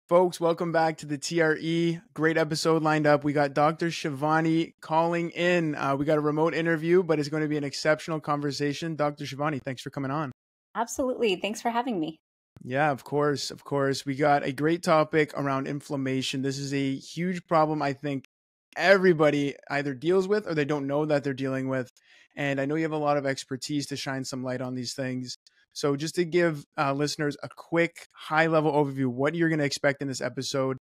Folks, welcome back to the TRE. Great episode lined up. We got Dr. Shivani calling in. We got a remote interview, but it's going to be an exceptional conversation. Dr. Shivani, thanks for coming on. Absolutely. Thanks for having me. Yeah, of course. Of course. We got a great topic around inflammation. This is a huge problem I think everybody either deals with or they don't know that they're dealing with. And I know you have a lot of expertise to shine some light on these things. So just to give listeners a quick high-level overview, what you're going to expect in this episode,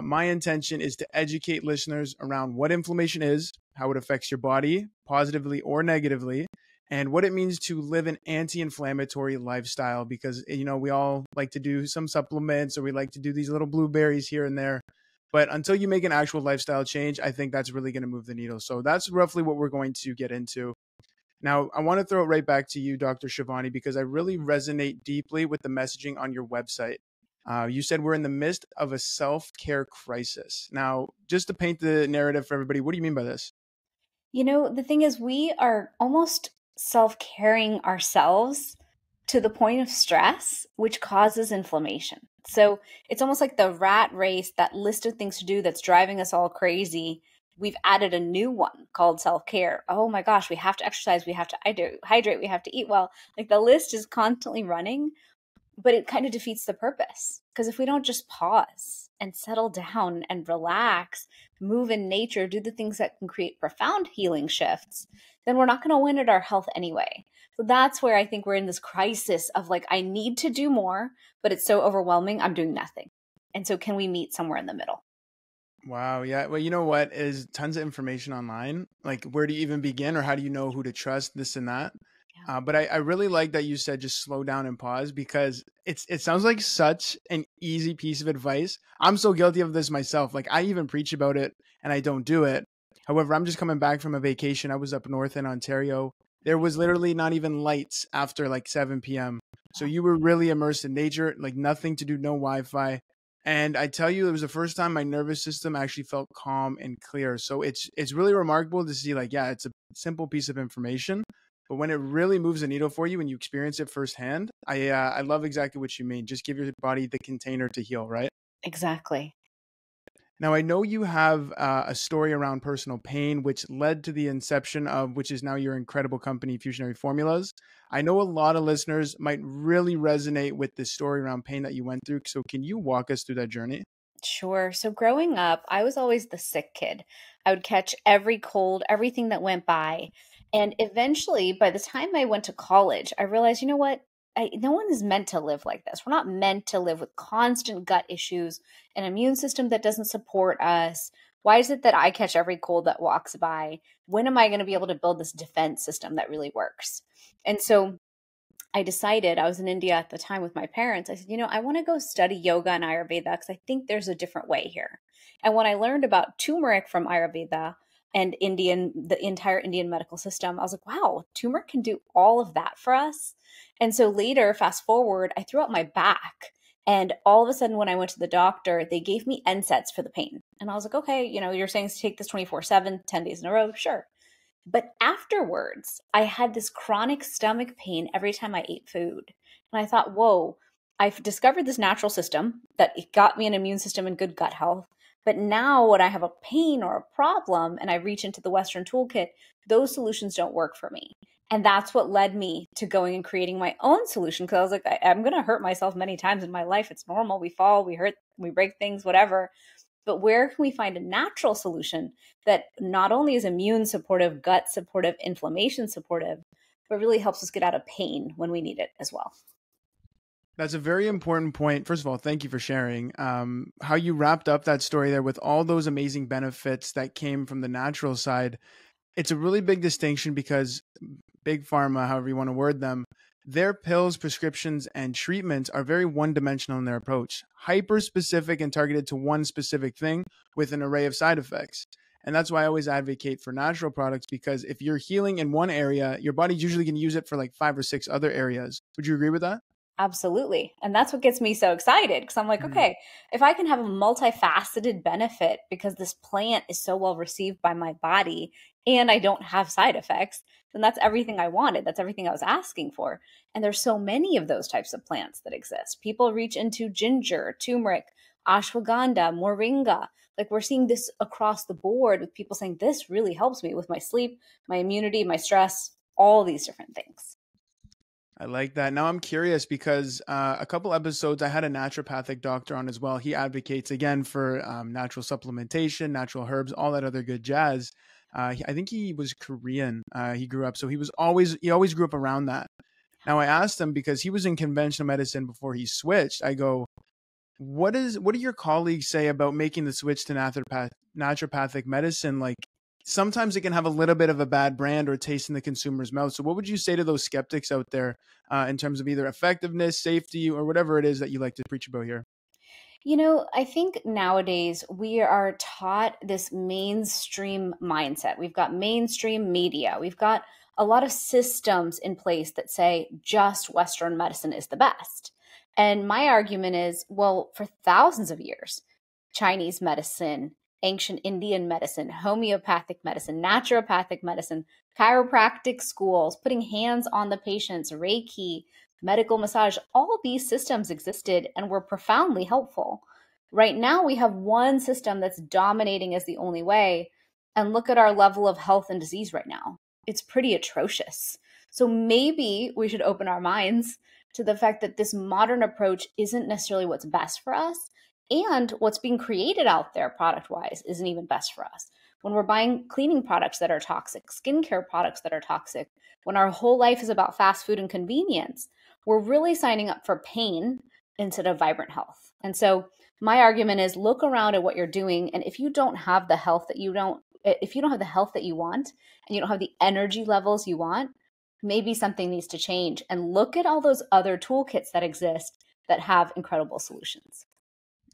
my intention is to educate listeners around what inflammation is, how it affects your body, positively or negatively, and what it means to live an anti-inflammatory lifestyle. Because, you know, we all like to do some supplements or we like to do these little blueberries here and there. But until you make an actual lifestyle change, I think that's really going to move the needle. So that's roughly what we're going to get into. Now, I want to throw it right back to you, Dr. Shivani, because I really resonate deeply with the messaging on your website. You said we're in the midst of a self-care crisis. Now, just to paint the narrative for everybody, what do you mean by this? You know, the thing is, we are almost self-caring ourselves to the point of stress, which causes inflammation. So it's almost like the rat race, that list of things to do that's driving us all crazy. We've added a new one called self-care. Oh my gosh, we have to exercise, we have to hydrate, we have to eat well. Like the list is constantly running, but it kind of defeats the purpose. Because if we don't just pause and settle down and relax, move in nature, do the things that can create profound healing shifts, then we're not going to win at our health anyway. So that's where I think we're in this crisis of like, I need to do more, but it's so overwhelming, I'm doing nothing. And so can we meet somewhere in the middle? Wow. Yeah. Well, you know what? Is tons of information online. Like, where do you even begin, or how do you know who to trust, this and that? Yeah. But I really like that you said just slow down and pause, because it sounds like such an easy piece of advice. I'm so guilty of this myself. Like, I even preach about it and I don't do it. However, I'm just coming back from a vacation. I was up north in Ontario. There was literally not even lights after like 7 p.m. So you were really immersed in nature, like nothing to do, no Wi-Fi. And I tell you, it was the first time my nervous system actually felt calm and clear. So it's really remarkable to see, like, yeah, it's a simple piece of information, but when it really moves the needle for you and you experience it firsthand, I love exactly what you mean. Just give your body the container to heal, right? Exactly. Now, I know you have a story around personal pain, which led to the inception of, which is now your incredible company, Fusionary Formulas. I know a lot of listeners might really resonate with this story around pain that you went through. So can you walk us through that journey? Sure. So growing up, I was always the sick kid. I would catch every cold, everything that went by. And eventually, by the time I went to college, I realized, you know what? No one is meant to live like this. We're not meant to live with constant gut issues, an immune system that doesn't support us. Why is it that I catch every cold that walks by? When am I going to be able to build this defense system that really works? And so I decided, I was in India at the time with my parents. I said, you know, I want to go study yoga and Ayurveda because I think there's a different way here. And when I learned about turmeric from Ayurveda and the entire Indian medical system, I was like, wow, turmeric can do all of that for us. And so later, fast forward, I threw out my back. And all of a sudden, when I went to the doctor, they gave me NSAIDs for the pain. And I was like, okay, you know, you're saying to take this 24/7, 10 days in a row. Sure. But afterwards, I had this chronic stomach pain every time I ate food. And I thought, whoa, I've discovered this natural system that it got me an immune system and good gut health. But now when I have a pain or a problem and I reach into the Western toolkit, those solutions don't work for me. And that's what led me to going and creating my own solution. Because I was like, I'm going to hurt myself many times in my life. It's normal. We fall, we hurt, we break things, whatever. But where can we find a natural solution that not only is immune supportive, gut supportive, inflammation supportive, but really helps us get out of pain when we need it as well? That's a very important point. First of all, thank you for sharing how you wrapped up that story there with all those amazing benefits that came from the natural side. It's a really big distinction because big pharma, however you want to word them, their pills, prescriptions, and treatments are very one-dimensional in their approach, hyper-specific and targeted to one specific thing with an array of side effects. And that's why I always advocate for natural products, because if you're healing in one area, your body usually can use it for like 5 or 6 other areas. Would you agree with that? Absolutely. And that's what gets me so excited because I'm like, okay, if I can have a multifaceted benefit because this plant is so well received by my body and I don't have side effects, then that's everything I wanted. That's everything I was asking for. And there's so many of those types of plants that exist. People reach into ginger, turmeric, ashwagandha, moringa. Like we're seeing this across the board with people saying, this really helps me with my sleep, my immunity, my stress, all these different things. I like that. Now I'm curious because a couple episodes I had a naturopathic doctor on as well. He advocates again for natural supplementation, natural herbs, all that other good jazz. I think he was Korean. He grew up, so he always grew up around that. Now I asked him because he was in conventional medicine before he switched. I go, what do your colleagues say about making the switch to naturopathic medicine? Like sometimes it can have a little bit of a bad brand or taste in the consumer's mouth. So what would you say to those skeptics out there in terms of either effectiveness, safety, or whatever it is that you like to preach about here? I think nowadays we are taught this mainstream mindset. We've got mainstream media. We've got a lot of systems in place that say just Western medicine is the best. And my argument is, well, for thousands of years, Chinese medicine, ancient Indian medicine, homeopathic medicine, naturopathic medicine, chiropractic schools, putting hands on the patients, Reiki, medical massage, all these systems existed and were profoundly helpful. Right now, we have one system that's dominating as the only way. And look at our level of health and disease right now. It's pretty atrocious. So maybe we should open our minds to the fact that this modern approach isn't necessarily what's best for us. And what's being created out there product wise isn't even best for us. When we're buying cleaning products that are toxic, skincare products that are toxic, when our whole life is about fast food and convenience, we're really signing up for pain instead of vibrant health. And so my argument is look around at what you're doing. And if you don't have the health that you don't, if you don't have the health that you want and you don't have the energy levels you want, maybe something needs to change. And look at all those other toolkits that exist that have incredible solutions.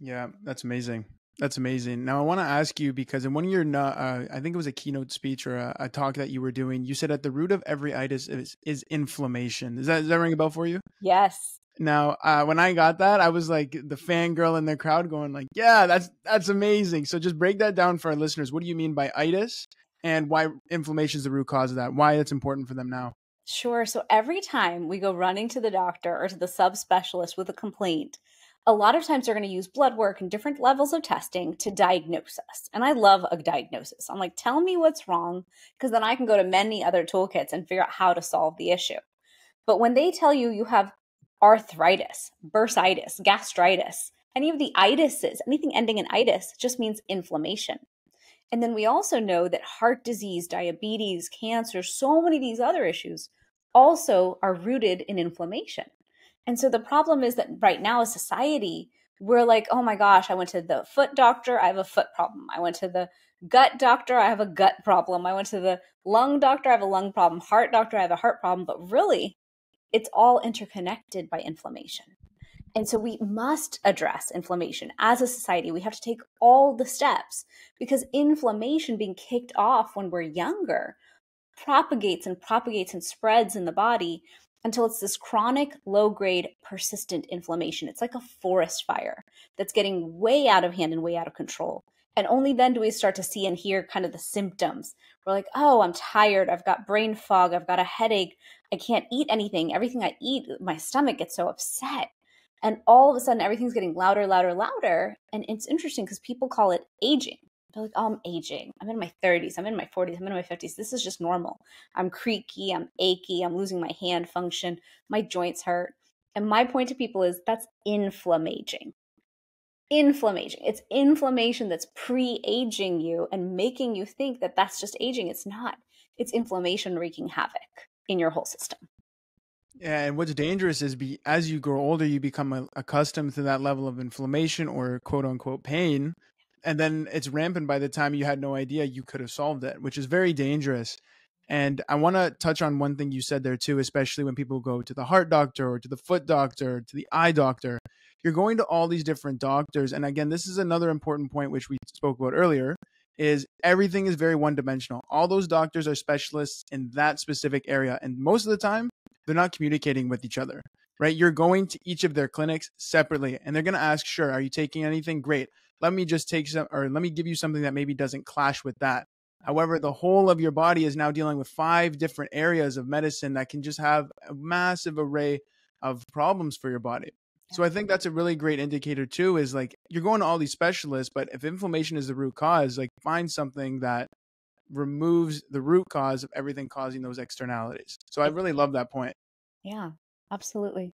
Yeah, that's amazing. That's amazing. Now I want to ask you because in one of your, I think it was a keynote speech or a talk that you were doing, you said at the root of every itis is inflammation. Does that ring a bell for you? Yes. Now, when I got that, I was like the fangirl in the crowd going like, yeah, that's amazing. So just break that down for our listeners. What do you mean by itis and why inflammation is the root cause of that? Why it's important for them now? Sure. So every time we go running to the doctor or to the subspecialist with a complaint, a lot of times they're going to use blood work and different levels of testing to diagnose us. And I love a diagnosis. I'm like, tell me what's wrong, because then I can go to many other toolkits and figure out how to solve the issue. But when they tell you you have arthritis, bursitis, gastritis, any of the itises, anything ending in itis just means inflammation. And then we also know that heart disease, diabetes, cancer, so many of these other issues also are rooted in inflammation. And so the problem is that right now as society, we're like, oh my gosh, I went to the foot doctor, I have a foot problem. I went to the gut doctor, I have a gut problem. I went to the lung doctor, I have a lung problem. Heart doctor, I have a heart problem. But really, it's all interconnected by inflammation. And so we must address inflammation as a society. We have to take all the steps because inflammation being kicked off when we're younger propagates and propagates and spreads in the body until it's this chronic, low grade, persistent inflammation. It's like a forest fire that's getting way out of hand and way out of control. And only then do we start to see and hear kind of the symptoms. We're like, oh, I'm tired. I've got brain fog. I've got a headache. I can't eat anything. Everything I eat, my stomach gets so upset. And all of a sudden, everything's getting louder, louder, louder. And it's interesting because people call it aging. They're like, oh, I'm aging. I'm in my 30s. I'm in my 40s. I'm in my 50s. This is just normal. I'm creaky. I'm achy. I'm losing my hand function. My joints hurt. And my point to people is that's inflammaging. Inflammation. It's inflammation that's pre-aging you and making you think that that's just aging. It's not. It's inflammation wreaking havoc in your whole system. Yeah, and what's dangerous is as you grow older, you become accustomed to that level of inflammation or quote unquote pain, and then it's rampant by the time you had no idea you could have solved it, which is very dangerous. And I want to touch on one thing you said there too, especially when people go to the heart doctor or to the foot doctor, or to the eye doctor. You're going to all these different doctors, and again, this is another important point which we spoke about earlier. Is everything is very one dimensional. All those doctors are specialists in that specific area, and most of the time they're not communicating with each other, right? You're going to each of their clinics separately and they're going to ask, sure, are you taking anything? Great. Let me just take some, or let me give you something that maybe doesn't clash with that. However, the whole of your body is now dealing with 5 different areas of medicine that can just have a massive array of problems for your body. So I think that's a really great indicator too, is like you're going to all these specialists, but if inflammation is the root cause, like find something that removes the root cause of everything causing those externalities. So I Yeah. really love that point. Yeah, absolutely.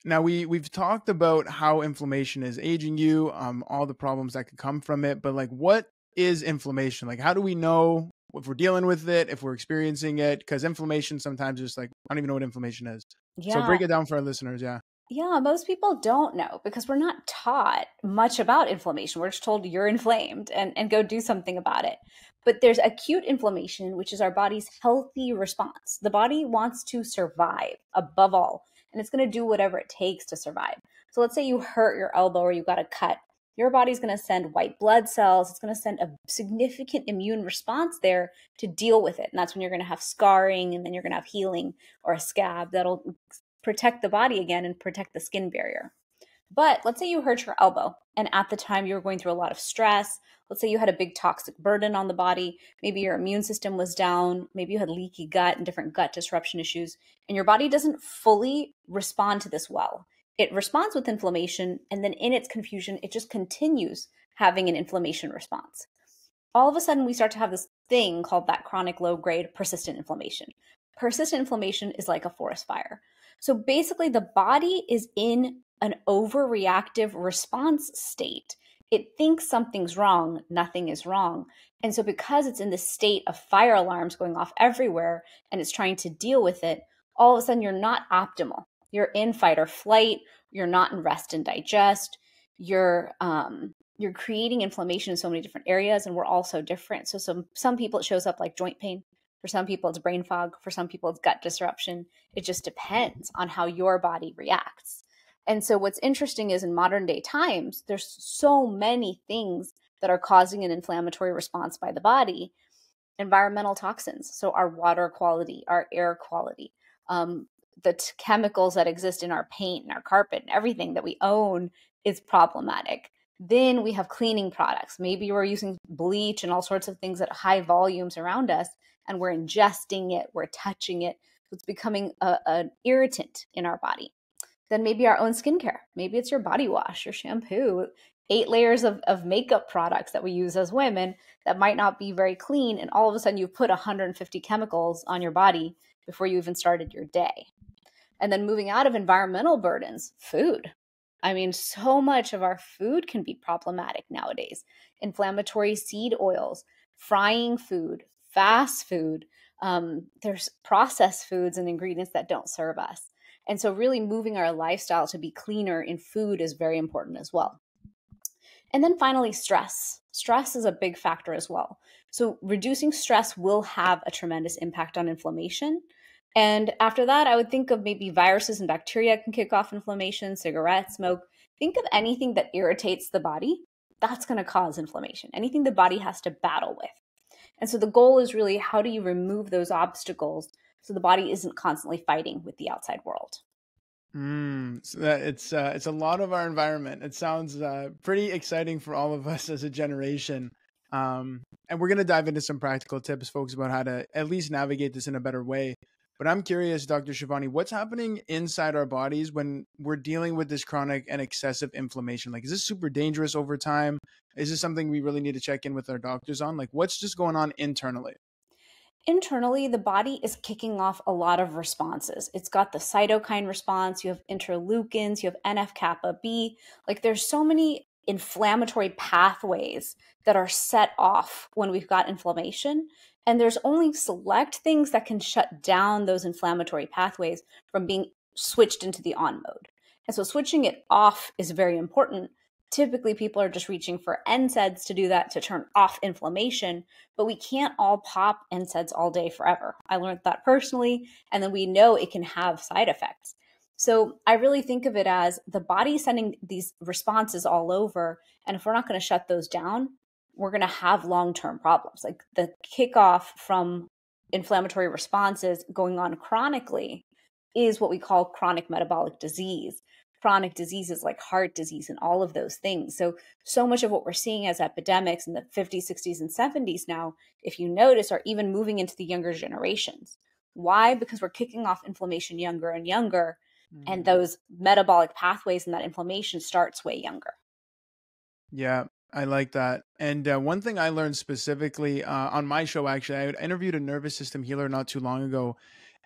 Now we've talked about how inflammation is aging you, all the problems that could come from it, but like what is inflammation? Like how do we know if we're dealing with it, if we're experiencing it? Because inflammation sometimes is like I don't even know what inflammation is. So Yeah. break it down for our listeners. Yeah. Yeah, most people don't know because we're not taught much about inflammation. We're just told you're inflamed and go do something about it. But there's acute inflammation, which is our body's healthy response. The body wants to survive above all, and it's going to do whatever it takes to survive. So let's say you hurt your elbow or you got a cut. Your body's going to send white blood cells. It's going to send a significant immune response there to deal with it. And that's when you're going to have scarring and then you're going to have healing or a scab that'll protect the body again and protect the skin barrier. But let's say you hurt your elbow, and at the time you were going through a lot of stress. Let's say you had a big toxic burden on the body. Maybe your immune system was down. Maybe you had leaky gut and different gut disruption issues, and your body doesn't fully respond to this well. It responds with inflammation, and then in its confusion, it just continues having an inflammation response. All of a sudden, we start to have this thing called that chronic low grade persistent inflammation. Persistent inflammation is like a forest fire. So basically, the body is in an overreactive response state. It thinks something's wrong, nothing is wrong. And so, because it's in this state of fire alarms going off everywhere and it's trying to deal with it, all of a sudden you're not optimal. You're in fight or flight, you're not in rest and digest, you're creating inflammation in so many different areas, and we're all so different. So some people it shows up like joint pain. For some people it's brain fog. For some people it's gut disruption. It just depends on how your body reacts. And so what's interesting is in modern day times, there's so many things that are causing an inflammatory response by the body. Environmental toxins, so our water quality, our air quality, the chemicals that exist in our paint and our carpet and everything that we own is problematic. Then we have cleaning products. Maybe we're using bleach and all sorts of things at high volumes around us, and we're ingesting it, we're touching it. So it's becoming an irritant in our body. Then maybe our own skincare. Maybe it's your body wash, your shampoo, 8 layers of makeup products that we use as women that might not be very clean. And all of a sudden you've put 150 chemicals on your body before you even started your day. And then moving out of environmental burdens, food. I mean, so much of our food can be problematic nowadays. Inflammatory seed oils, frying food, fast food. There's processed foods and ingredients that don't serve us. And so, really moving our lifestyle to be cleaner in food is very important as well. And then finally, stress. Stress is a big factor as well. So, reducing stress will have a tremendous impact on inflammation. And after that, I would think of maybe viruses and bacteria can kick off inflammation, cigarette smoke. Think of anything that irritates the body. That's going to cause inflammation, anything the body has to battle with. And so the goal is really how do you remove those obstacles so the body isn't constantly fighting with the outside world? So that it's a lot of our environment. It sounds pretty exciting for all of us as a generation. And we're gonna dive into some practical tips, folks, about how to at least navigate this in a better way. But I'm curious, Dr. Shivani, what's happening inside our bodies when we're dealing with this chronic and excessive inflammation? Like, is this super dangerous over time? Is this something we really need to check in with our doctors on? Like, what's just going on internally? Internally, the body is kicking off a lot of responses. It's got the cytokine response, you have interleukins, you have NF kappa B. Like there's so many inflammatory pathways that are set off when we've got inflammation. And there's only select things that can shut down those inflammatory pathways from being switched into the on mode. And so switching it off is very important. Typically, people are just reaching for NSAIDs to do that to turn off inflammation, but we can't all pop NSAIDs all day forever. I learned that personally, and then we know it can have side effects. So I really think of it as the body sending these responses all over, and if we're not going to shut those down, we're going to have long-term problems. Like the kickoff from inflammatory responses going on chronically is what we call chronic metabolic disease. Chronic diseases like heart disease and all of those things. So much of what we're seeing as epidemics in the 50s, 60s, and 70s now, if you notice, are even moving into the younger generations. Why? Because we're kicking off inflammation younger and younger. And Mm. those metabolic pathways and that inflammation starts way younger. Yeah, I like that. And one thing I learned specifically on my show, actually, I interviewed a nervous system healer not too long ago.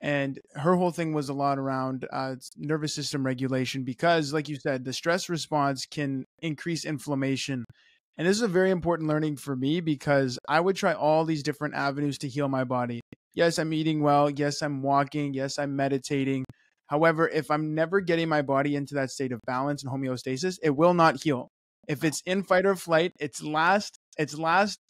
And her whole thing was a lot around nervous system regulation because, like you said, the stress response can increase inflammation. And this is a very important learning for me because I would try all these different avenues to heal my body. Yes, I'm eating well. Yes, I'm walking. Yes, I'm meditating. However, if I'm never getting my body into that state of balance and homeostasis, it will not heal. If it's in fight or flight, its last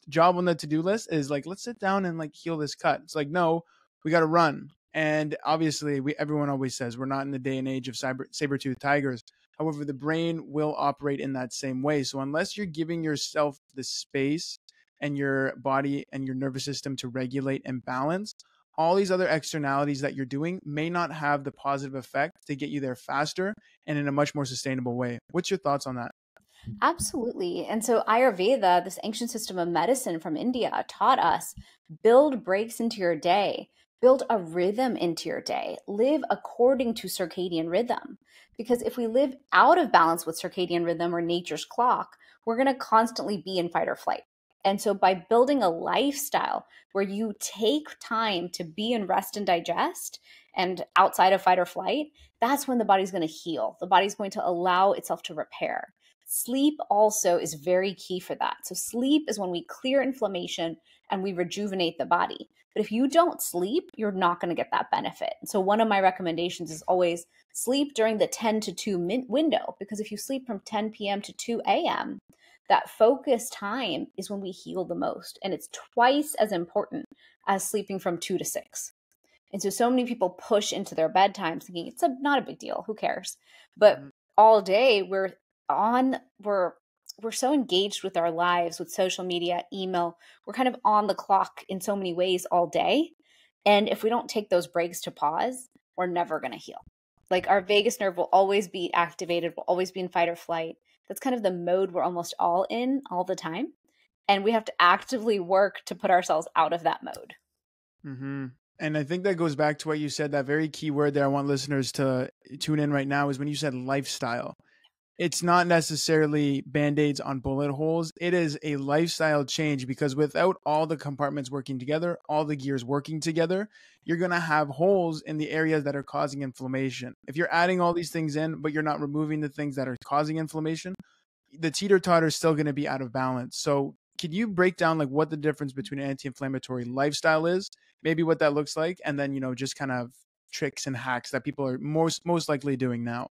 job on the to-do list is like, let's sit down and like heal this cut. It's like, no, we got to run. And obviously, everyone always says we're not in the day and age of saber-tooth tigers. However, the brain will operate in that same way. So unless you're giving yourself the space and your body and your nervous system to regulate and balance, all these other externalities that you're doing may not have the positive effect to get you there faster and in a much more sustainable way. What's your thoughts on that? Absolutely. And so Ayurveda, this ancient system of medicine from India, taught us build breaks into your day, build a rhythm into your day, live according to circadian rhythm. Because if we live out of balance with circadian rhythm or nature's clock, we're going to constantly be in fight or flight. And so by building a lifestyle where you take time to be in rest and digest and outside of fight or flight, that's when the body's going to heal. The body's going to allow itself to repair. Sleep also is very key for that. So, sleep is when we clear inflammation and we rejuvenate the body. But if you don't sleep, you're not going to get that benefit. And so, one of my recommendations is always sleep during the 10 to 2 window, because if you sleep from 10 p.m. to 2 a.m., that focus time is when we heal the most. And it's twice as important as sleeping from 2 to 6. And so many people push into their bedtime thinking not a big deal, who cares? But Mhm. all day on we're we're so engaged with our lives, with social media, email. We're kind of on the clock in so many ways all day. And if we don't take those breaks to pause, we're never going to heal. Like our vagus nerve will always be activated, will always be in fight or flight. That's kind of the mode we're almost all in all the time. And we have to actively work to put ourselves out of that mode. Mm-hmm. And I think that goes back to what you said. That very key word there I want listeners to tune in right now is when you said lifestyle. It's not necessarily band-aids on bullet holes. It is a lifestyle change because without all the compartments working together, all the gears working together, you're going to have holes in the areas that are causing inflammation. If you're adding all these things in, but you're not removing the things that are causing inflammation, the teeter totter is still going to be out of balance. So, can you break down like what the difference between an anti-inflammatory lifestyle is, maybe what that looks like, and then just kind of tricks and hacks that people are most likely doing now?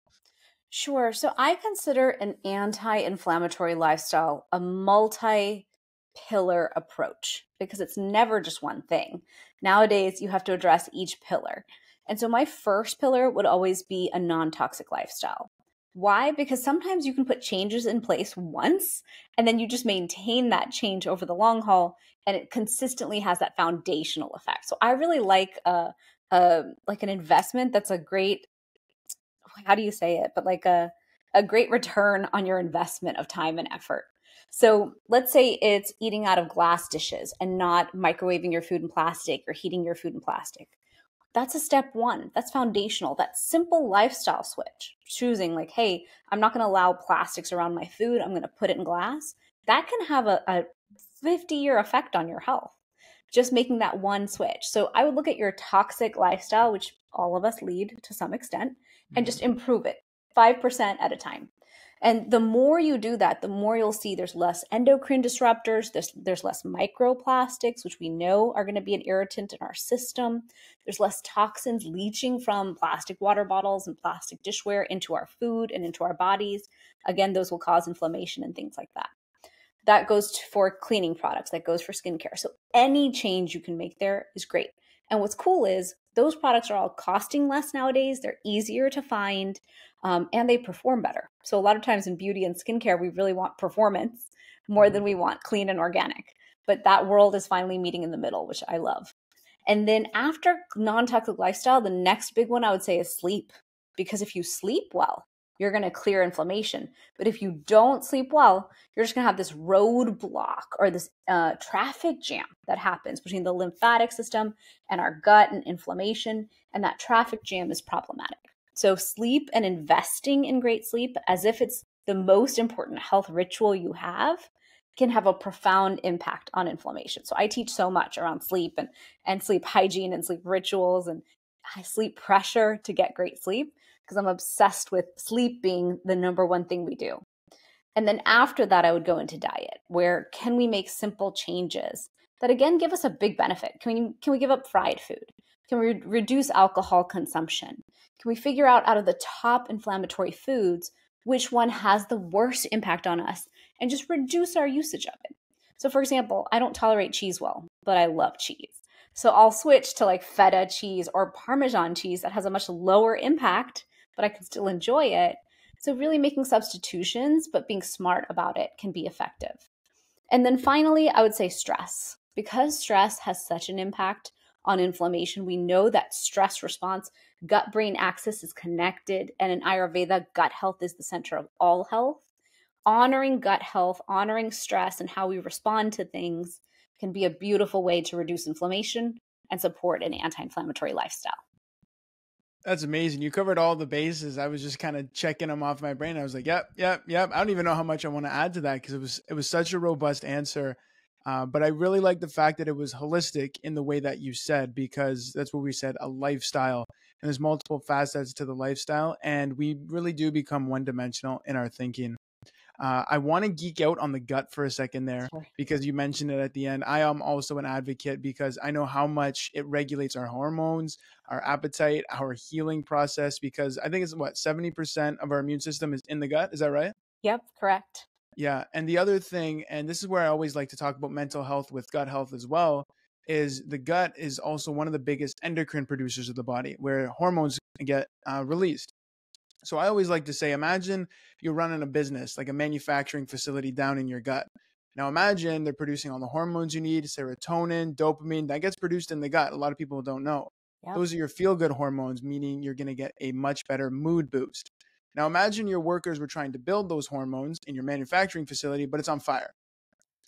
Sure. So I consider an anti inflammatory lifestyle a multi pillar approach because it's never just one thing. Nowadays, you have to address each pillar. And so my first pillar would always be a non toxic lifestyle. Why? Because sometimes you can put changes in place once and then you just maintain that change over the long haul and it consistently has that foundational effect. So I really like like an investment that's a great, how do you say it, but like a great return on your investment of time and effort. So let's say it's eating out of glass dishes and not microwaving your food in plastic or heating your food in plastic. That's a step one. That's foundational. That simple lifestyle switch, choosing like, hey, I'm not going to allow plastics around my food. I'm going to put it in glass. That can have a 50-year effect on your health. Just making that one switch. So I would look at your toxic lifestyle, which all of us lead to some extent, and Mhm. just improve it 5% at a time. And the more you do that, the more you'll see there's less endocrine disruptors, there's less microplastics, which we know are going to be an irritant in our system. There's less toxins leaching from plastic water bottles and plastic dishware into our food and into our bodies. Again, those will cause inflammation and things like that. That goes for cleaning products, that goes for skincare. So any change you can make there is great. And what's cool is those products are all costing less nowadays. They're easier to find, and they perform better. So a lot of times in beauty and skincare, we really want performance more Mhm. than we want clean and organic. But that world is finally meeting in the middle, which I love. And then after non-toxic lifestyle, the next big one I would say is sleep. Because if you sleep well, you're going to clear inflammation. But if you don't sleep well, you're just going to have this roadblock or this traffic jam that happens between the lymphatic system and our gut and inflammation. And that traffic jam is problematic. So sleep and investing in great sleep as if it's the most important health ritual you can have a profound impact on inflammation. So I teach so much around sleep and sleep hygiene and sleep rituals and sleep pressure to get great sleep because I'm obsessed with sleep being the number one thing we do. And then after that, I would go into diet, where can we make simple changes that again give us a big benefit? Can we give up fried food? Can we reduce alcohol consumption? Can we figure out of the top inflammatory foods which one has the worst impact on us and just reduce our usage of it? So for example, I don't tolerate cheese well, but I love cheese. So I'll switch to like feta cheese or Parmesan cheese that has a much lower impact, but I can still enjoy it. So really making substitutions, but being smart about it can be effective. And then finally, I would say stress. Because stress has such an impact on inflammation, we know that stress response, gut-brain axis is connected, and in Ayurveda, gut health is the center of all health. Honoring gut health, honoring stress, and how we respond to things can be a beautiful way to reduce inflammation and support an anti-inflammatory lifestyle. That's amazing. You covered all the bases. I was just kind of checking them off my brain. I was like, yep, yep, yep. I don't even know how much I want to add to that because it was such a robust answer. But I really like the fact that it was holistic in the way that you said, because that's what we said, a lifestyle. And there's multiple facets to the lifestyle. And we really do become one dimensional in our thinking. I want to geek out on the gut for a second there Sure. because you mentioned it at the end. I am also an advocate because I know how much it regulates our hormones, our appetite, our healing process, because I think it's 70% of our immune system is in the gut. Is that right? Yep, correct. Yeah. And the other thing, and this is where I always like to talk about mental health with gut health as well, is the gut is also one of the biggest endocrine producers of the body where hormones get released. So I always like to say, imagine you're running a business, like a manufacturing facility down in your gut. Now imagine they're producing all the hormones you need, serotonin, dopamine, that gets produced in the gut. A lot of people don't know. Yep. Those are your feel-good hormones, meaning you're going to get a much better mood boost. Now imagine your workers were trying to build those hormones in your manufacturing facility, but it's on fire.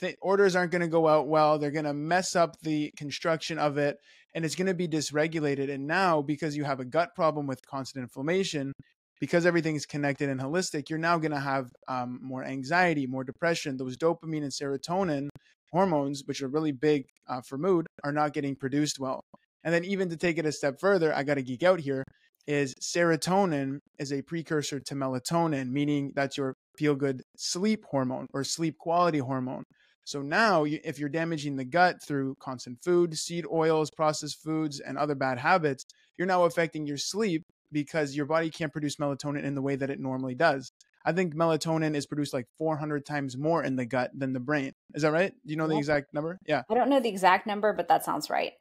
The orders aren't going to go out well. They're going to mess up the construction of it, and it's going to be dysregulated. And now, because you have a gut problem with constant inflammation, because everything is connected and holistic, you're now going to have more anxiety, more depression. Those dopamine and serotonin hormones, which are really big for mood, are not getting produced well. And then even to take it a step further, I got to geek out here, is serotonin is a precursor to melatonin, meaning that's your feel-good sleep hormone or sleep quality hormone. So now if you're damaging the gut through constant food, seed oils, processed foods, and other bad habits, you're now affecting your sleep because your body can't produce melatonin in the way that it normally does. I think melatonin is produced like 400 times more in the gut than the brain. Is that right? Do you know the Yep. exact number? Yeah. I don't know the exact number, but that sounds right.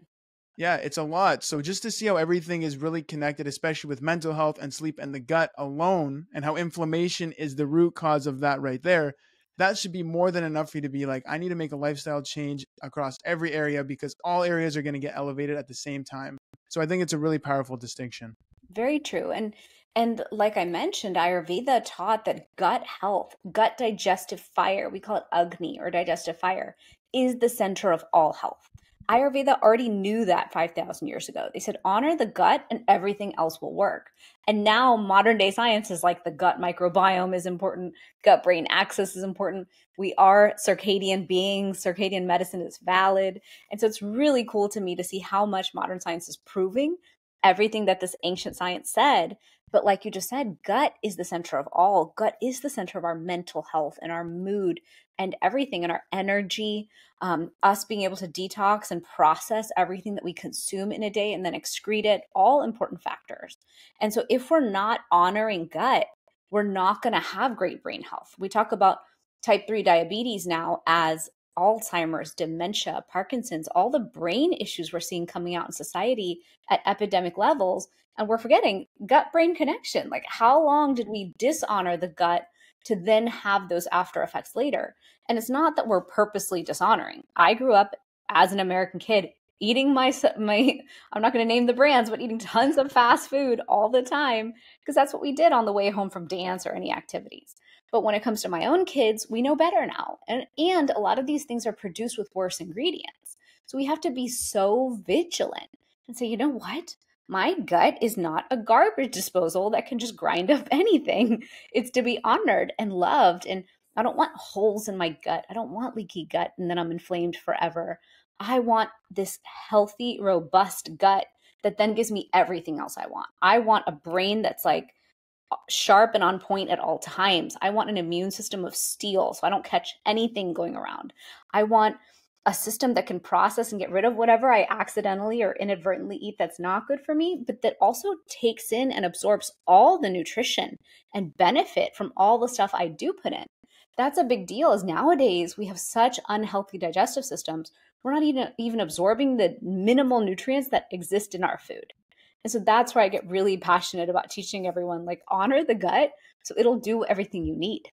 Yeah, it's a lot. So just to see how everything is really connected, especially with mental health and sleep and the gut alone, and how inflammation is the root cause of that right there, that should be more than enough for you to be like, I need to make a lifestyle change across every area because all areas are going to get elevated at the same time. So I think it's a really powerful distinction. Very true. And like I mentioned, Ayurveda taught that gut health, gut digestive fire, we call it Agni or digestive fire, is the center of all health. Ayurveda already knew that 5,000 years ago. They said, honor the gut and everything else will work. And now modern day science is like the gut microbiome is important, gut brain axis is important. We are circadian beings, circadian medicine is valid. And so it's really cool to me to see how much modern science is proving everything that this ancient science said. But like you just said, gut is the center of all. Gut is the center of our mental health and our mood and everything and our energy, us being able to detox and process everything that we consume in a day and then excrete it, all important factors. And so if we're not honoring gut, we're not going to have great brain health. We talk about type 3 diabetes now as Alzheimer's, dementia, Parkinson's, all the brain issues we're seeing coming out in society at epidemic levels. And we're forgetting gut brain connection. Like, how long did we dishonor the gut to then have those after effects later? And it's not that we're purposely dishonoring. I grew up as an American kid eating my I'm not going to name the brands, but eating tons of fast food all the time because that's what we did on the way home from dance or any activities. But when it comes to my own kids, we know better now. And a lot of these things are produced with worse ingredients. So we have to be so vigilant and say, you know what? My gut is not a garbage disposal that can just grind up anything. It's to be honored and loved. And I don't want holes in my gut. I don't want leaky gut and then I'm inflamed forever. I want this healthy, robust gut that then gives me everything else I want. I want a brain that's like sharp and on point at all times. I want an immune system of steel so I don't catch anything going around. I want a system that can process and get rid of whatever I accidentally or inadvertently eat that's not good for me, but that also takes in and absorbs all the nutrition and benefit from all the stuff I do put in. That's a big deal, as nowadays we have such unhealthy digestive systems. We're not even absorbing the minimal nutrients that exist in our food. And so that's where I get really passionate about teaching everyone, like, honor the gut so it'll do everything you need.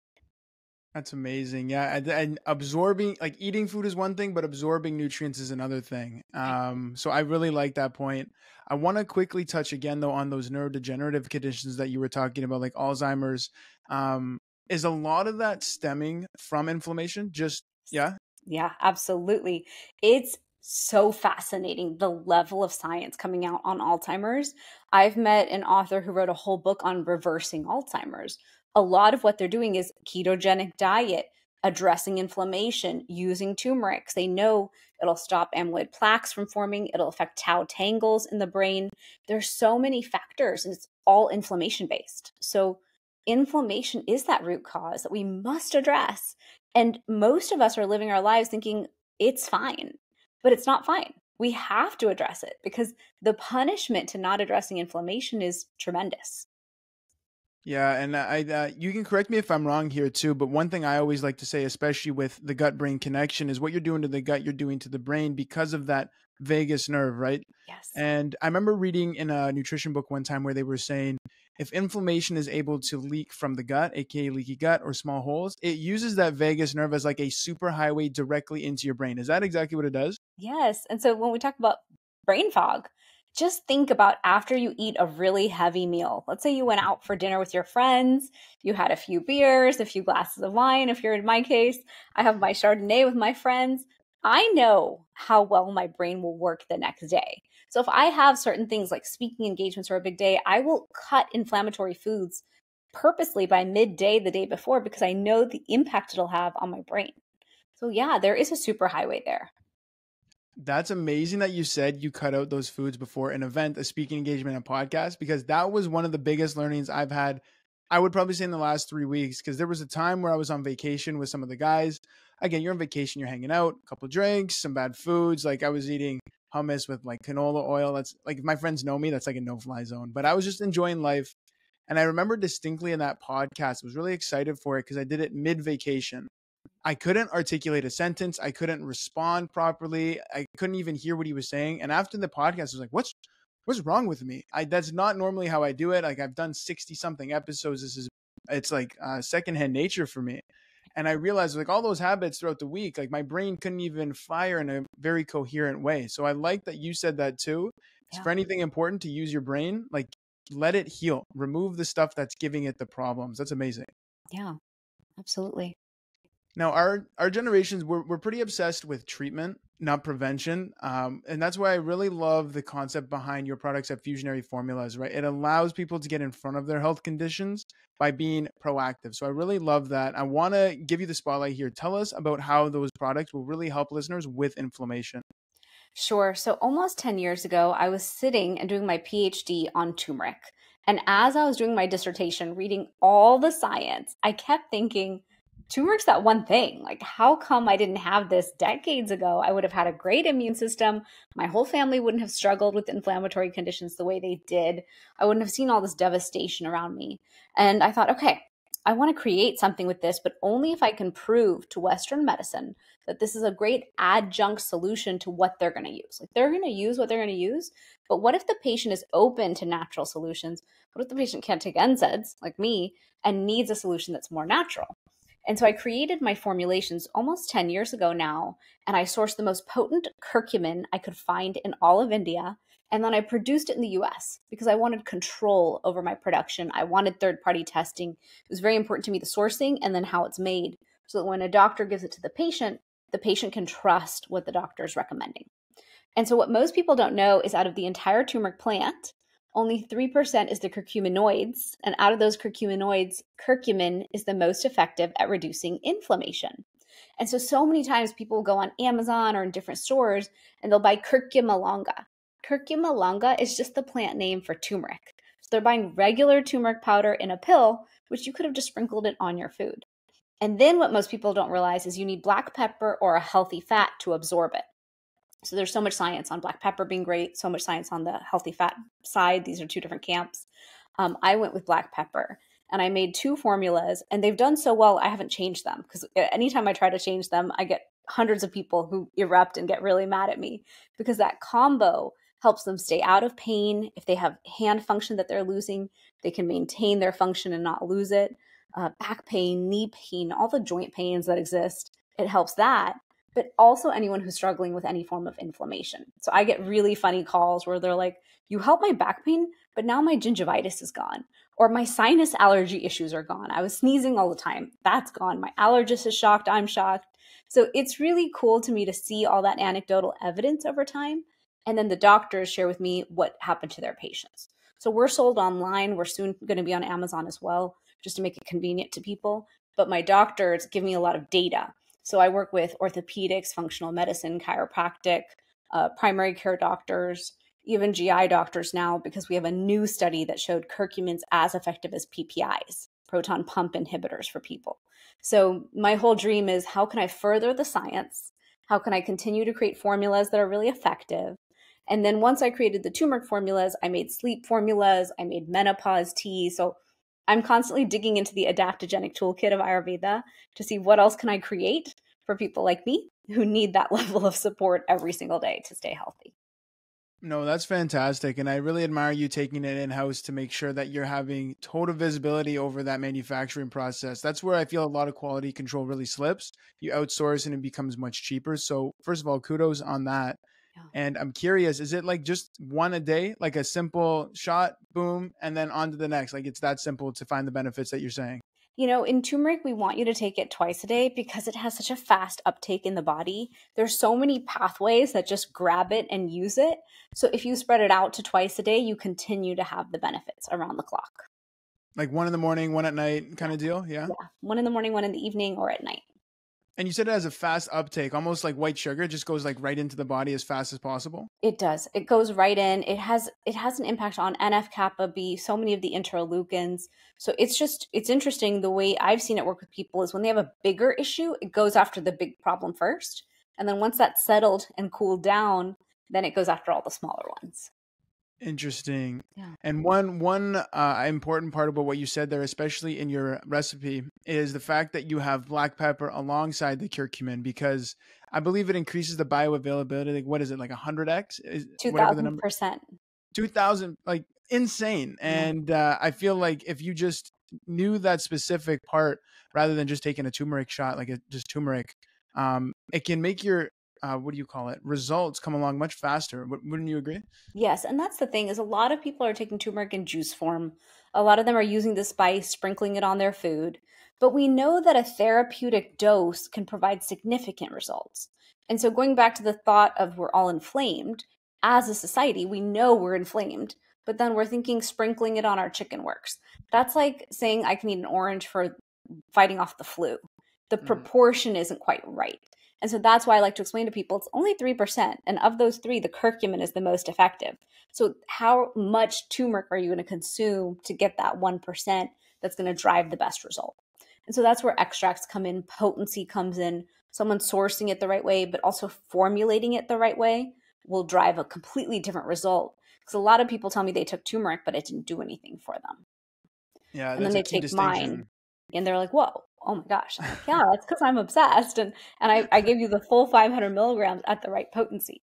That's amazing. Yeah, and absorbing, like eating food is one thing, but absorbing nutrients is another thing. So I really like that point. I want to quickly touch again though on those neurodegenerative conditions that you were talking about, like Alzheimer's. Is a lot of that stemming from inflammation? Just yeah. Yeah, absolutely. It's so fascinating the level of science coming out on Alzheimer's. I've met an author who wrote a whole book on reversing Alzheimer's. A lot of what they're doing is ketogenic diet, addressing inflammation, using turmeric. They know it'll stop amyloid plaques from forming, it'll affect tau tangles in the brain. There's so many factors, and it's all inflammation based. So inflammation is that root cause that we must address. And most of us are living our lives thinking it's fine, but it's not fine. We have to address it because the punishment to not addressing inflammation is tremendous. Yeah, and you can correct me if I'm wrong here too, but one thing I always like to say, especially with the gut brain connection, is what you're doing to the gut, you're doing to the brain because of that vagus nerve, right? Yes. And I remember reading in a nutrition book one time where they were saying if inflammation is able to leak from the gut, aka leaky gut or small holes, it uses that vagus nerve as like a super highway directly into your brain. Is that exactly what it does? Yes. And so when we talk about brain fog, just think about after you eat a really heavy meal. Let's say you went out for dinner with your friends, you had a few beers, a few glasses of wine. If you're in my case, I have my Chardonnay with my friends. I know how well my brain will work the next day. So if I have certain things like speaking engagements or a big day, I will cut inflammatory foods purposely by midday the day before because I know the impact it'll have on my brain. So yeah, there is a super highway there. That's amazing that you said you cut out those foods before an event, a speaking engagement, a podcast, because that was one of the biggest learnings I've had. I would probably say in the last 3 weeks, because there was a time where I was on vacation with some of the guys. Again, you're on vacation, you're hanging out, a couple drinks, some bad foods. Like I was eating hummus with like canola oil. That's like, if my friends know me, that's like a no fly zone. But I was just enjoying life. And I remember distinctly in that podcast, I was really excited for it because I did it mid vacation. I couldn't articulate a sentence. I couldn't respond properly. I couldn't even hear what he was saying. And after the podcast, I was like, what's wrong with me? That's not normally how I do it. Like I've done 60 something episodes. It's like secondhand nature for me. And I realized like all those habits throughout the week, like my brain couldn't even fire in a very coherent way. So I like that you said that too. It's Yeah. for anything important to use your brain, like let it heal, remove the stuff that's giving it the problems. That's amazing. Yeah, absolutely. Now, our generations, we're pretty obsessed with treatment, not prevention, and that's why I really love the concept behind your products at Fusionary Formulas. Right, it allows people to get in front of their health conditions by being proactive. So I really love that. I want to give you the spotlight here. Tell us about how those products will really help listeners with inflammation. Sure. So almost 10 years ago, I was sitting and doing my PhD on turmeric. And as I was doing my dissertation, reading all the science, I kept thinking, turmeric's that one thing. Like, how come I didn't have this decades ago? I would have had a great immune system. My whole family wouldn't have struggled with inflammatory conditions the way they did. I wouldn't have seen all this devastation around me. And I thought, okay, I want to create something with this, but only if I can prove to Western medicine that this is a great adjunct solution to what they're going to use. Like they're going to use what they're going to use, but what if the patient is open to natural solutions? What if the patient can't take NSAIDs like me and needs a solution that's more natural? And so I created my formulations almost 10 years ago now, and I sourced the most potent curcumin I could find in all of India. And then I produced it in the US because I wanted control over my production. I wanted third party testing. It was very important to me, the sourcing and then how it's made, so that when a doctor gives it to the patient can trust what the doctor is recommending. And so, what most people don't know is out of the entire turmeric plant, Only 3% is the curcuminoids, and out of those curcuminoids, curcumin is the most effective at reducing inflammation. And so many times people will go on Amazon or in different stores and they'll buy curcuma longa. Curcuma longa is just the plant name for turmeric. So they're buying regular turmeric powder in a pill, which you could have just sprinkled it on your food. And then what most people don't realize is you need black pepper or a healthy fat to absorb it. So there's so much science on black pepper being great, so much science on the healthy fat side. These are two different camps. I went with black pepper and I made two formulas and they've done so well, I haven't changed them because anytime I try to change them, I get hundreds of people who erupt and get really mad at me because that combo helps them stay out of pain. If they have hand function that they're losing, they can maintain their function and not lose it. Back pain, knee pain, all the joint pains that exist, it helps that, but also anyone who's struggling with any form of inflammation. So I get really funny calls where they're like, you help my back pain, but now my gingivitis is gone. Or my sinus allergy issues are gone. I was sneezing all the time. That's gone. My allergist is shocked. I'm shocked. So it's really cool to me to see all that anecdotal evidence over time. And then the doctors share with me what happened to their patients. So we're sold online. We're soon going to be on Amazon as well, just to make it convenient to people. But my doctors give me a lot of data. So I work with orthopedics, functional medicine, chiropractic, primary care doctors, even GI doctors now, because we have a new study that showed curcumin's as effective as PPIs, proton pump inhibitors for people. So my whole dream is how can I further the science? How can I continue to create formulas that are really effective? And then once I created the turmeric formulas, I made sleep formulas, I made menopause tea. So I'm constantly digging into the adaptogenic toolkit of Ayurveda to see what else can I create for people like me who need that level of support every single day to stay healthy. No, that's fantastic. And I really admire you taking it in house to make sure that you're having total visibility over that manufacturing process. That's where I feel a lot of quality control really slips. You outsource and it becomes much cheaper. So, first of all, kudos on that. Yeah. And I'm curious, is it like just one a day, like a simple shot, boom, and then on to the next? Like it's that simple to find the benefits that you're saying? You know, in turmeric, we want you to take it twice a day because it has such a fast uptake in the body. There's so many pathways that just grab it and use it. So if you spread it out to twice a day, you continue to have the benefits around the clock. Like one in the morning, one at night kind Yeah. of deal? Yeah. Yeah. One in the morning, one in the evening, or at night. And you said it has a fast uptake, almost like white sugar, it just goes like right into the body as fast as possible. It does. It goes right in. It has an impact on NF kappa B, so many of the interleukins. So it's interesting the way I've seen it work with people is when they have a bigger issue, it goes after the big problem first. And then once that's settled and cooled down, then it goes after all the smaller ones. Interesting. Yeah. And one important part about what you said there, especially in your recipe, is the fact that you have black pepper alongside the curcumin because I believe it increases the bioavailability. Like what is it, like 100x? Is whatever the number? 2000%. 2,000, like insane. Yeah. And I feel like if you just knew that specific part rather than just taking a turmeric shot, like just turmeric, it can make your what do you call it? Results come along much faster. Wouldn't you agree? Yes, and that's the thing is a lot of people are taking turmeric in juice form. A lot of them are using the spice, sprinkling it on their food. But we know that a therapeutic dose can provide significant results. And so going back to the thought of we're all inflamed, as a society, we know we're inflamed, but then we're thinking sprinkling it on our chicken works. That's like saying I can eat an orange for fighting off the flu. The Mhm. proportion isn't quite right. And so that's why I like to explain to people it's only 3%. And of those three, the curcumin is the most effective. So, how much turmeric are you going to consume to get that 1% that's going to drive the best result? And so that's where extracts come in, potency comes in, someone sourcing it the right way, but also formulating it the right way will drive a completely different result. Because a lot of people tell me they took turmeric, but it didn't do anything for them. Yeah, And then that's a they key take mine distinction. and they're like, whoa, oh my gosh. I'm like, yeah, that's because I'm obsessed. And I gave you the full 500 milligrams at the right potency.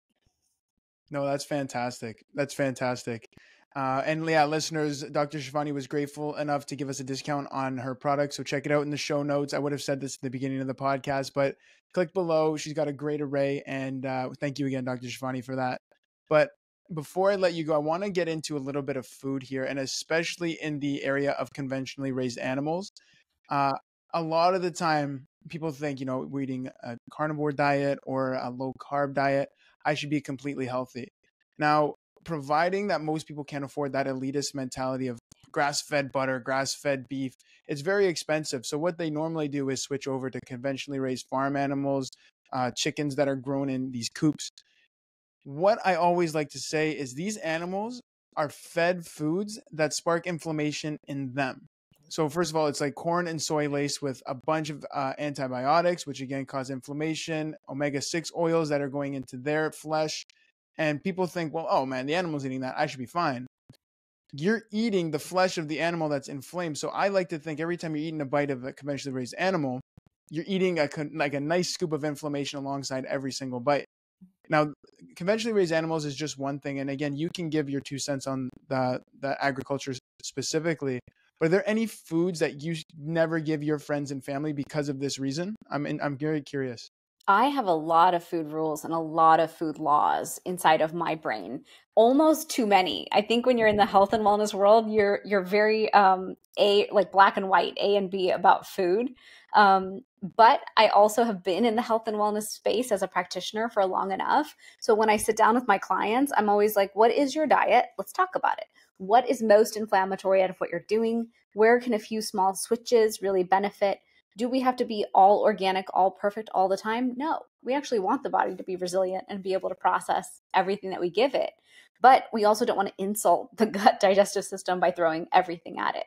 No, that's fantastic. That's fantastic. And yeah, listeners, Dr. Shivani was grateful enough to give us a discount on her product. So check it out in the show notes. I would have said this at the beginning of the podcast, but click below. She's got a great array. And thank you again, Dr. Shivani, for that. But before I let you go, I want to get into a little bit of food here, and especially in the area of conventionally raised animals. Uh, a lot of the time, people think, we're eating a carnivore diet or a low carb diet. I should be completely healthy. Now, providing that most people can't afford that elitist mentality of grass-fed butter, grass-fed beef, it's very expensive. So what they normally do is switch over to conventionally raised farm animals, chickens that are grown in these coops. What I always like to say is these animals are fed foods that spark inflammation in them. So first of all, it's like corn and soy laced with a bunch of antibiotics, which again cause inflammation, omega-6 oils that are going into their flesh. And people think, well, oh man, the animal's eating that, I should be fine. You're eating the flesh of the animal that's inflamed. So I like to think every time you're eating a bite of a conventionally raised animal, you're eating like a nice scoop of inflammation alongside every single bite. Now, conventionally raised animals is just one thing, and again, you can give your 2 cents on the agriculture specifically. But are there any foods that you never give your friends and family because of this reason? I'm very curious. I have a lot of food rules and a lot of food laws inside of my brain. Almost too many. I think when you're in the health and wellness world, you're very a like black and white, A and B about food. But I also have been in the health and wellness space as a practitioner for long enough. So when I sit down with my clients, I'm always like, what is your diet? Let's talk about it. What is most inflammatory out of what you're doing? Where can a few small switches really benefit? Do we have to be all organic, all perfect all the time? No. We actually want the body to be resilient and be able to process everything that we give it. But we also don't want to insult the gut digestive system by throwing everything at it.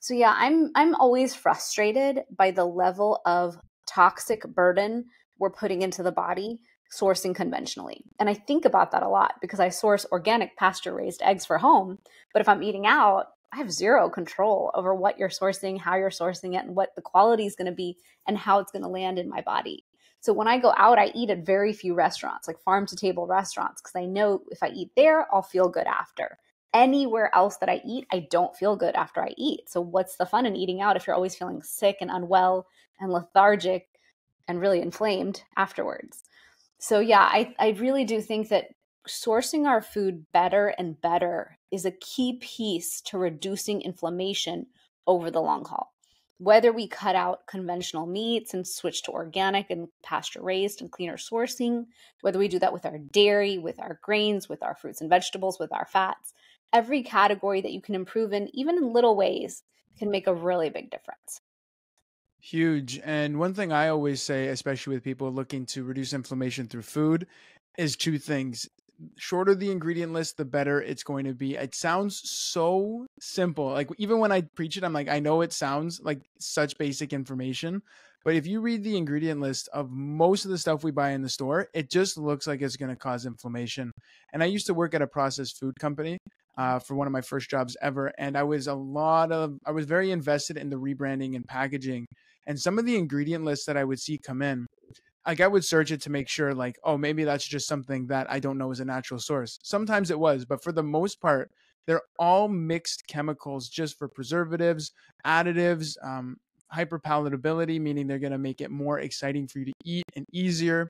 So yeah, I'm always frustrated by the level of toxic burden we're putting into the body sourcing conventionally. And I think about that a lot because I source organic pasture raised eggs for home, but if I'm eating out, I have zero control over what you're sourcing, how you're sourcing it, and what the quality is going to be and how it's going to land in my body. So when I go out, I eat at very few restaurants, like farm to table restaurants, because I know if I eat there, I'll feel good after. Anywhere else that I eat, I don't feel good after I eat. So what's the fun in eating out if you're always feeling sick and unwell and lethargic and really inflamed afterwards? So yeah, I really do think that sourcing our food better and better is a key piece to reducing inflammation over the long haul. Whether we cut out conventional meats and switch to organic and pasture raised and cleaner sourcing, whether we do that with our dairy, with our grains, with our fruits and vegetables, with our fats, every category that you can improve in, even in little ways, can make a really big difference. Huge. And one thing I always say, especially with people looking to reduce inflammation through food, is two things. Shorter the ingredient list, the better it's going to be. It sounds so simple. Like even when I preach it, I'm like, I know it sounds like such basic information, but if you read the ingredient list of most of the stuff we buy in the store, it just looks like it's going to cause inflammation. And I used to work at a processed food company. For one of my first jobs ever, and I was very invested in the rebranding and packaging, and some of the ingredient lists that I would see come in, like I would search it to make sure like, oh, maybe that's just something that I don't know is a natural source. Sometimes it was, but for the most part, they're all mixed chemicals just for preservatives, additives, hyperpalatability, meaning they're going to make it more exciting for you to eat and easier.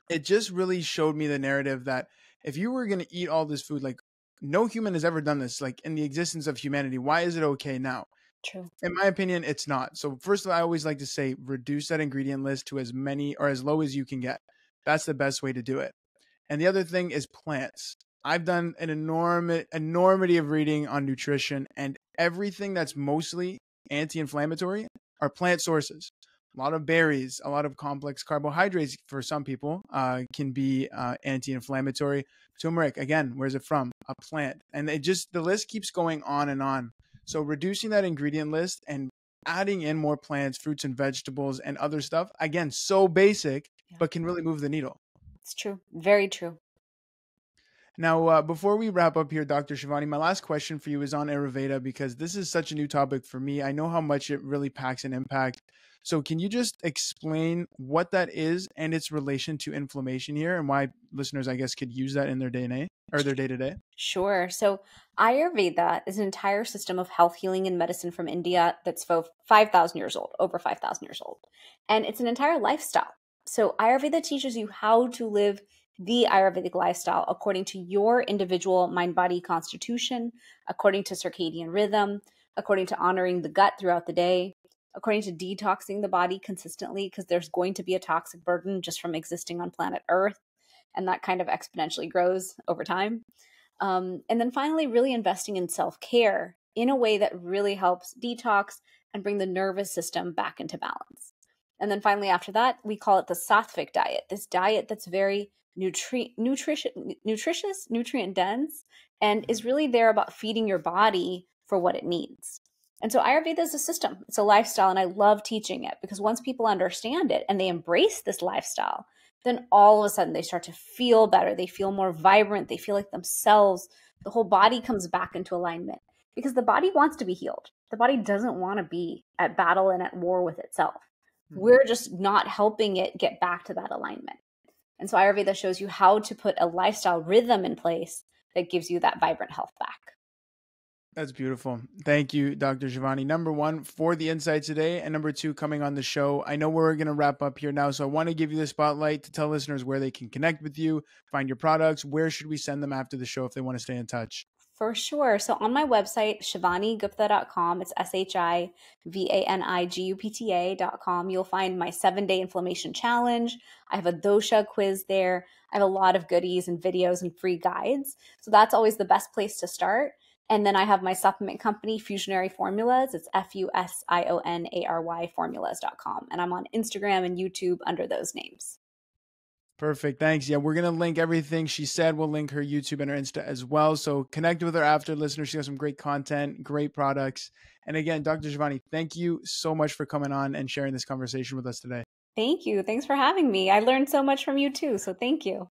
It just really showed me the narrative that if you were going to eat all this food, like no human has ever done this, like in the existence of humanity, why is it okay now? True. In my opinion, it's not. So first of all, I always like to say reduce that ingredient list to as many or as low as you can get. That's the best way to do it. And the other thing is plants. I've done an enormity of reading on nutrition, and everything that's mostly anti-inflammatory are plant sources. A lot of berries, a lot of complex carbohydrates for some people can be anti-inflammatory. Turmeric, again, where's it from? A plant. And the list keeps going on and on. So reducing that ingredient list and adding in more plants, fruits and vegetables and other stuff, again, so basic, Yeah, but can really move the needle. it's true. Very true. Now, before we wrap up here, Dr. Shivani, my last question for you is on Ayurveda because this is such a new topic for me. I know how much it really packs an impact. So, can you just explain what that is and its relation to inflammation here, and why listeners, I guess, could use that in their day or their day to day? Sure. So, Ayurveda is an entire system of health, healing, and medicine from India that's 5,000 years old, over 5,000 years old. And it's an entire lifestyle. So, Ayurveda teaches you how to live the Ayurvedic lifestyle according to your individual mind body constitution, according to circadian rhythm, according to honoring the gut throughout the day, according to detoxing the body consistently, because there's going to be a toxic burden just from existing on planet Earth. And that kind of exponentially grows over time. And then finally, really investing in self care in a way that really helps detox and bring the nervous system back into balance. And then finally, after that, we call it the sattvic diet, this diet that's very nutritious, nutrient dense, and is really there about feeding your body for what it needs. And so Ayurveda is a system, it's a lifestyle, and I love teaching it because once people understand it and they embrace this lifestyle, then all of a sudden they start to feel better. They feel more vibrant. They feel like themselves. The whole body comes back into alignment because the body wants to be healed. The body doesn't want to be at battle and at war with itself. We're just not helping it get back to that alignment. And so Ayurveda shows you how to put a lifestyle rhythm in place that gives you that vibrant health back. That's beautiful. Thank you, Dr. Shivani. Number one, for the insights today, and number two, coming on the show. I know we're going to wrap up here now, so I want to give you the spotlight to tell listeners where they can connect with you, find your products. Where should we send them after the show if they want to stay in touch? For sure. So on my website, shivanigupta.com, it's SHIVANIGUPTA.com, you'll find my 7-day inflammation challenge. I have a dosha quiz there. I have a lot of goodies and videos and free guides. So that's always the best place to start. And then I have my supplement company, Fusionary Formulas. It's FUSIONARY formulas.com. And I'm on Instagram and YouTube under those names. Perfect. Thanks. Yeah, we're going to link everything she said. We'll link her YouTube and her Insta as well. So connect with her after, listeners. She has some great content, great products. And again, Dr. Shivani, thank you so much for coming on and sharing this conversation with us today. Thank you. Thanks for having me. I learned so much from you too. So thank you.